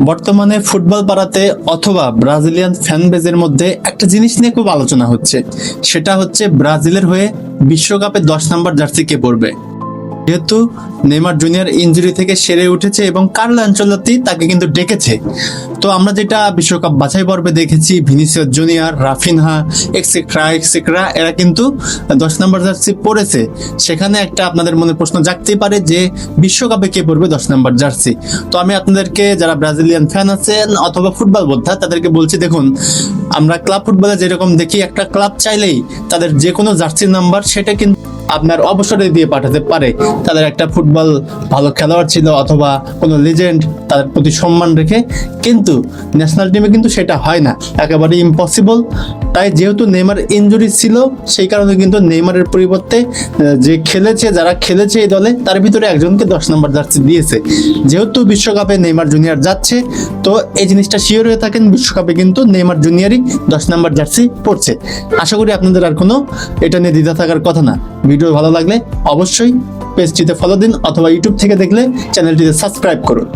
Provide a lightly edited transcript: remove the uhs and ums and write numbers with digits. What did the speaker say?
বর্তমানে ফুটবল পাড়াতে অথবা ব্রাজিলিয়ান ফ্যান বেজের মধ্যে একটা জিনিস নিয়ে খুব আলোচনা হচ্ছে, সেটা হচ্ছে ব্রাজিলের হয়ে বিশ্বকাপে 10 নম্বর জার্সি কে পরবে। যেহেতু নেইমার জুনিয়র ইনজুরি থেকে সেরে উঠেছে এবং কার্লো আনচেলত্তি তাকে কিন্তু ডেকেছে, তো আমরা যেটা বিশ্বকাপ বাছাই পর্বে দেখেছি ভিনিসিয়াস জুনিয়র, রাফিনহা এক্সেট্রা এরা কিন্তু 10 নম্বর জার্সি পরেছে। সেখানে একটা আপনাদের মনে প্রশ্ন জাগতেই পারে যে বিশ্বকাপে কে পরবে 10 নম্বর জার্সি। তো আমি আপনাদেরকে, যারা ব্রাজিলিয়ান ফ্যান আছেন অথবা ফুটবল বোদ্ধা, তাদেরকে বলছি, দেখুন আমরা ক্লাব ফুটবলে যেরকম দেখি, একটা ক্লাব চাইলেই তাদের যে কোনো জার্সির নাম্বার সেটা কিন্তু আপনার অবসরে দিয়ে পাঠাতে পারে। তাদের একটা ফুটবল ভালো খেলোয়াড় ছিল অথবা কোনো লিজেন্ড, তাদের প্রতি সম্মান রেখে। কিন্তু ন্যাশনাল টিমে কিন্তু সেটা হয় না, একেবারে ইম্পসিবল। তাই যেহেতু নেইমার ইনজুরি ছিল, সেই কারণে কিন্তু নেইমারের পরিবর্তে যারা খেলেছে এই দলে, তার ভিতরে একজনকে 10 নম্বর জার্সি দিয়েছে। যেহেতু বিশ্বকাপে নেইমার জুনিয়র যাচ্ছে, তো এই জিনিসটা শিওর হয়ে থাকেন, বিশ্বকাপে কিন্তু নেইমার জুনিয়রই 10 নম্বর জার্সি পড়ছে। আশা করি আপনাদের আর কোনো এটা নিয়ে দ্বিধা থাকার কথা না। ভিডিও ভালো লাগলে অবশ্যই পেজটিতে ফলো দিন অথবা ইউটিউব থেকে দেখলে চ্যানেলটিতে সাবস্ক্রাইব করুন।